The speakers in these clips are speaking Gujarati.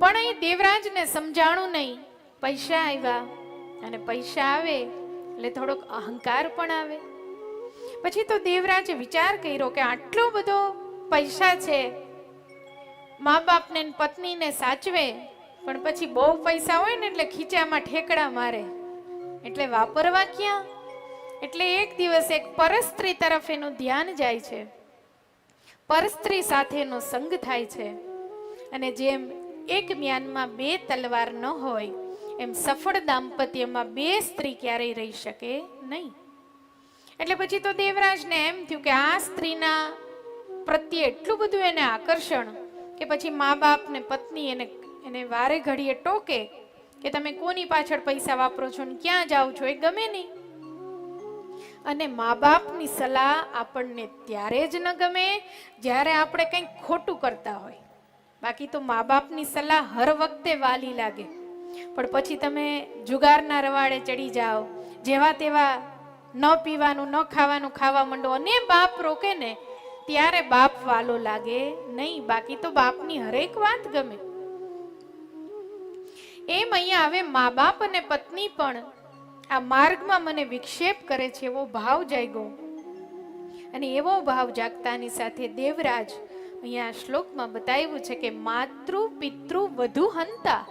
પણ એ દેવરાજને સમજાણું નહીં. પૈસા આવ્યા, અને પૈસા આવે એટલે થોડોક અહંકાર પણ આવે. પછી તો દેવરાજે વિચાર કર્યો કે આટલો બધો પૈસા છે, મા બાપને પત્નીને સાચવે, પણ પછી બહુ પૈસા હોય ને એટલે ખીચામાં ઠેકડા મારે, એટલે વાપરવા ક્યાં? એટલે એક દિવસ એક પરસ્ત્રી તરફ એનું ધ્યાન જાય છે. પરસ્ત્રી સાથેનો સંગ થાય છે. અને જેમ એક મ્યાનમાં બે તલવાર ન હોય, એમ સફળ દાંપત્યમાં બે સ્ત્રી ક્યારેય રહી શકે નહીં. એટલે પછી તો દેવરાજને એમ થયું કે આ સ્ત્રીના પ્રત્યે એટલું બધું એને આકર્ષણ કે પછી મા બાપ ને પત્ની એને વારે ઘડીએ ટોકે કે તમે કોની પાછળ પૈસા વાપરો છો ને ક્યાં જાઓ છો, એ ગમે નહીં. અને મા બાપની સલાહ આપણને ત્યારે જ ન ગમે જ્યારે આપણે કંઈક ખોટું કરતા હોય. બાકી તો મા બાપની સલાહ હર વખતે વાલી લાગે, પણ પછી તમે જુગારના રવાડે ચડી જાઓ, જેવા તેવા ન પીવાનું ન ખાવાનું ખાવા માંડો અને બાપ રોકે ને ત્યારે બાપ વાલો લાગે નહીં. બાકી તો બાપની હરેક વાત ગમે. એમ અહીંયા હવે મા બાપ અને પત્ની પણ આ માર્ગમાં મને વિક્ષેપ કરે છે એવો ભાવ જાગ્યો. અને એવો ભાવ જાગતાની સાથે દેવરાજ અહીંયા શ્લોકમાં બતાવ્યું છે કે માતૃ પિતૃ વધુ હંતા,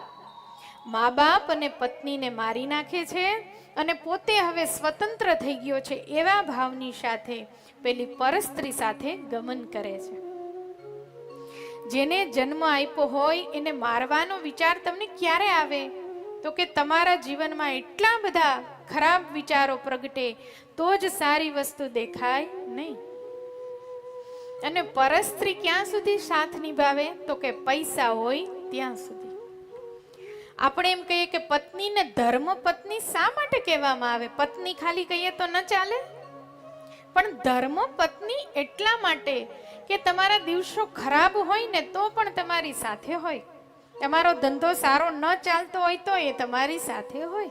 મા બાપ અને પત્નીને મારી નાખે છે અને પોતે હવે સ્વતંત્ર થઈ ગયો છે એવા ભાવની સાથે પેલી પરસ્ત્રી સાથે ગમન કરે છે. જેને જન્મ આપ્યો હોય એને મારવાનો વિચાર તમને ક્યારે આવે? તો કે તમારા જીવનમાં એટલા બધા ખરાબ વિચારો પ્રગટે તો જ સારી વસ્તુ દેખાય નહીં. અને પરસ્ત્રી ક્યાં સુધી સાથ નિભાવે? તો કે પૈસા હોય ત્યાં સુધી. આપણે એમ કહીએ કે પત્નીને ધર્મ પત્ની શા માટે કહેવામાં આવે? પત્ની ખાલી કહીએ તો ન ચાલે, પણ ધર્મ પત્ની એટલા માટે કે તમારા દિવસો ખરાબ હોય ને તો પણ તમારી સાથે હોય, તમારો ધંધો સારો ન ચાલતો હોય તો એ તમારી સાથે હોય,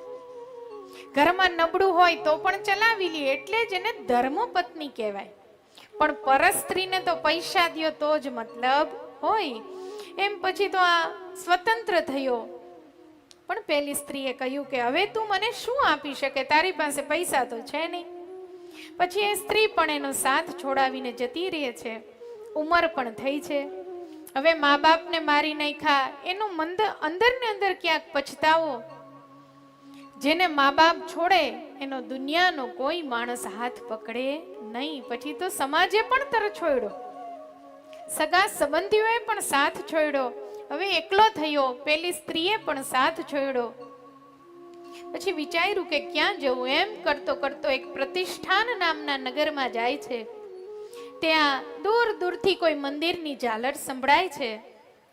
ઘરમાં નબળું હોય તો પણ ચલાવી લે, એટલે જ એને ધર્મ પત્ની કહેવાય. પણ પરસ્ત્રીને તો પૈસા દ્યો તો જ મતલબ હોય. એમ પછી તો આ સ્વતંત્ર થયો. પણ પેલી સ્ત્રીએ કહ્યું કે હવે તું મને શું આપી શકે, તારી પાસે પૈસા તો છે નહીં. પછી એ સ્ત્રી પણ એનો સાથ છોડાવીને જતી રહે છે. ઉંમર પણ થઈ છે. હવે મા બાપને મારી નાખ્યા એનું અંદર ને અંદર ક્યાંક પછતાવો. જેને મા બાપ છોડે એનો દુનિયાનો કોઈ માણસ હાથ પકડે નહીં. પછી તો સમાજે પણ તર છોડ્યો, સગા સંબંધીઓએ પણ સાથ છોડ્યો. હવે એકલો થયો, પેલી સ્ત્રીએ પણ સાથ છોડ્યો. પછી વિચાર્યું કે ક્યાં જવું. એમ કરતો કરતો એક પ્રતિષ્ઠાન નામના નગરમાં જાય છે. ત્યાં દૂર દૂરથી કોઈ મંદિરની ઝાલર સંભળાય છે.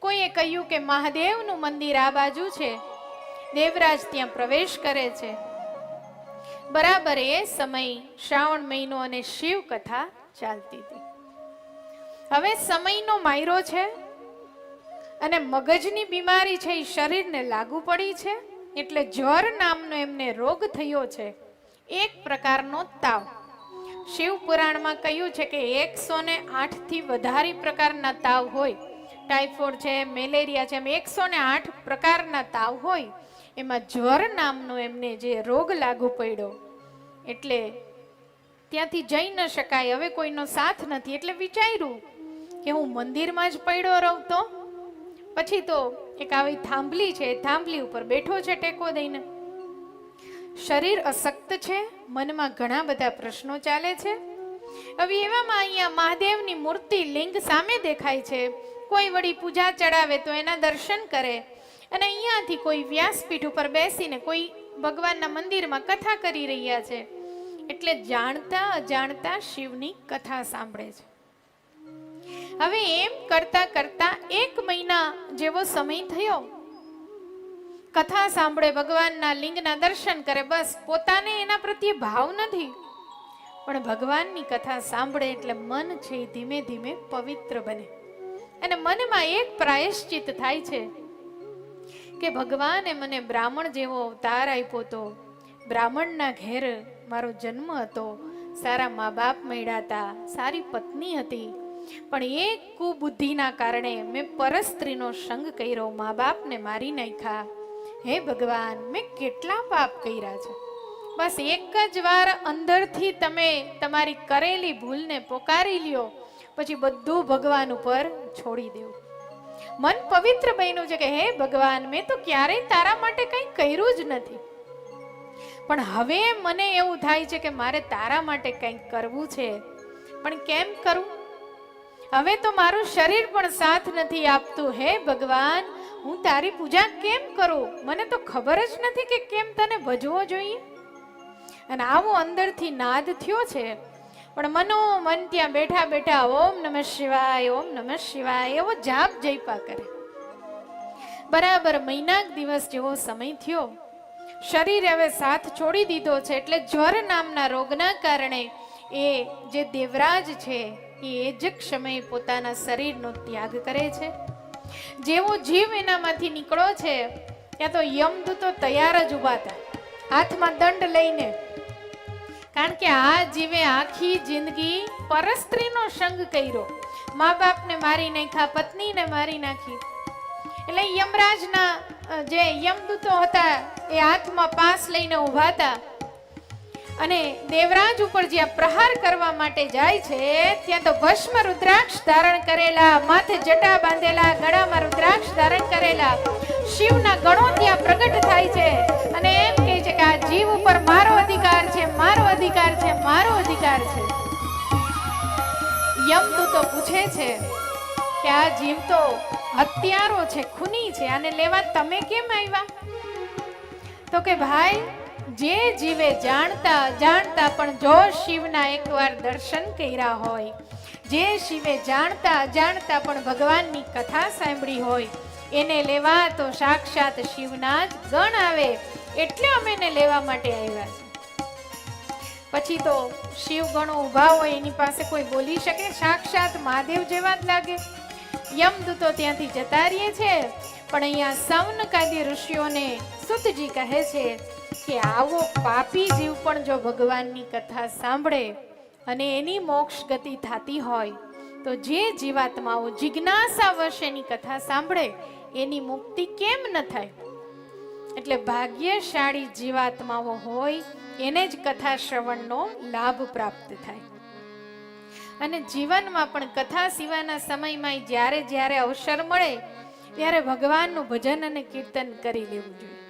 કોઈએ કહ્યું કે મહાદેવનું મંદિર આ બાજુ છે. દેવરાજ ત્યાં પ્રવેશ કરે છે. બરાબર એ સમય શ્રાવણ મહિનો અને શિવ કથા ચાલતી હતી. હવે સમયનો માયરો છે અને મગજની બીમારી છે એ શરીરને લાગુ પડી છે. એટલે જ્વર નામનો એમને રોગ થયો છે, એક પ્રકારનો તાવ. શિવ પુરાણમાં કહ્યું છે કે 108 થી વધારે પ્રકારના તાવ હોય. ટાઇફોઇડ છે, મેલેરિયા છે, એમ 108 પ્રકારના તાવ હોય. એમાં જ્વર નામનો એમને જે રોગ લાગુ પડ્યો, એટલે ત્યાંથી જઈ ન શકાય. હવે કોઈનો સાથ નથી. એટલે વિચાર્યું કે હું મંદિરમાં જ પડ્યો રહું તો. પછી તો એક આવી થાંભલી છે, થાંભલી ઉપર બેઠો છે ટેકો દઈને. શરીર અશક્ત છે, મનમાં ઘણા બધા પ્રશ્નો ચાલે છે. હવે એવામાં અહીંયા મહાદેવની મૂર્તિ લિંગ સામે દેખાય છે. કોઈ વળી પૂજા ચડાવે તો એના દર્શન કરે, અને અહીંયાથી કોઈ વ્યાસપીઠ ઉપર બેસીને કોઈ ભગવાનના મંદિરમાં કથા કરી રહ્યા છે. એટલે જાણતા અજાણતા શિવની કથા સાંભળે છે. હવે એમ કરતા કરતા 1 મહિના જેવો સમય થયો. કથા સાંભળે, ભગવાનના લિંગના દર્શન કરે, બસ પોતાને એના પ્રત્યે ભાવ નથી. પણ ભગવાનની કથા સાંભળે એટલે મન છે ધીમે ધીમે પવિત્ર બને. અને મનમાં એક પ્રાયશ્ચિત થાય છે કે ભગવાને મને બ્રાહ્મણ જેવો અવતાર આપ્યો હતો, બ્રાહ્મણના ઘેર મારો જન્મ હતો, સારા મા બાપ મળ્યા હતા, સારી પત્ની હતી, પણ એ કુબુદ્ધિના કારણે મેં પરસ્ત્રીનો સંગ કર્યો, મા બાપને મારી નાખ્યા. હે ભગવાન, મેં કેટલા પાપ કર્યા છે. બસ એક જ વાર અંદરથી તમે તમારી કરેલી ભૂલને પોકારી લ્યો, પછી બધું ભગવાન ઉપર છોડી દેવું. મન પવિત્ર બન્યું છે કે હે ભગવાન, મેં તો ક્યારેય તારા માટે કંઈ કર્યું જ નથી, પણ હવે મને એવું થાય છે કે મારે તારા માટે કંઈક કરવું છે. પણ કેમ કરું? હવે તો મારું શરીર પણ સાથ નથી આપતું. હે ભગવાન, હું તારી પૂજા કેમ કરું? મને તો ખબર જ નથી કે કેમ તને ભજવો જોઈએ. અને આવો અંદરથી નાદ થયો છે. પણ મન ત્યાં બેઠા બેઠા ઓમ નમઃ શિવાય, ઓમ નમઃ શિવાય એવો જાપ જઈપા કરે. બરાબર મહિનાક દિવસ જેવો સમય થયો. શરીરે હવે સાથ છોડી દીધો છે, એટલે જ્વર નામના રોગના કારણે એ જે દેવરાજ છે એ જ સમયે પોતાના શરીરનો ત્યાગ કરે છે. જેવો જીવ એનામાંથી નીકળો છે, ત્યાં તો યમદૂતો તૈયાર જ ઉભા હતા, હાથમાં દંડ લઈને. કારણ કે આ જીવે આખી જિંદગી પરસ્ત્રીનો સંગ કર્યો, મા બાપને મારી નાખ્યા, પત્નીને મારી નાખી. એટલે યમરાજના જે યમદૂતો હતા એ હાથમાં પાસ લઈને ઊભા હતા, અને દેવરાજ ઉપર જ્યાં પ્રહાર કરવા માટે જાય છે ત્યાં તો ભસ્મ રુદ્રાક્ષ ધારણ કરેલા, માથે જટા બાંધેલા, ગળામાં રુદ્રાક્ષ ધારણ કરેલા શિવના ગણો ત્યાં પ્રગટ થાય છે, અને એમ કહે છે કે આ જીવ ઉપર મારો અધિકાર છે, મારો અધિકાર છે, મારો અધિકાર છે. યમદૂતો પૂછે છે કે આ જીવ તો હત્યારો છે, ખૂની છે, આને લેવા તમે કેમ આવ્યા? તો કે ભાઈ, જે જીવે જાણતા જાણતા પણ જો શિવના એકવાર દર્શન કર્યા હોય, જે શિવે જાણતા જાણતા પણ ભગવાનની કથા સાંભળી હોય, એને લેવા તો સાક્ષાત શિવના જ ગણ આવે, એટલે અમે એને લેવા માટે આવ્યા છે. પછી તો શિવ ગણો ઊભા હોય, એની પાસે કોઈ બોલી શકે? સાક્ષાત મહાદેવ જેવા જ લાગે. યમદૂતો ત્યાંથી જતા રહીએ છે. પણ અહીંયા સૌનકાદી ઋષિઓને સુતજી કહે છે કે આવો પાપી જીવ પણ જો ભગવાનની કથા સાંભળે અને એની મોક્ષ ગતિ થતી હોય, તો જે જીવાત્માઓ જિજ્ઞાસા વશેની કથા સાંભળે એની મુક્તિ કેમ ન થાય? એટલે ભાગ્યશાળી જીવાત્માઓ હોય એને જ કથા શ્રવણનો લાભ પ્રાપ્ત થાય. અને જીવનમાં પણ કથા સિવાયના સમયમાં જ્યારે જ્યારે અવસર મળે ત્યારે ભગવાનનું ભજન અને કીર્તન કરી લેવું જોઈએ.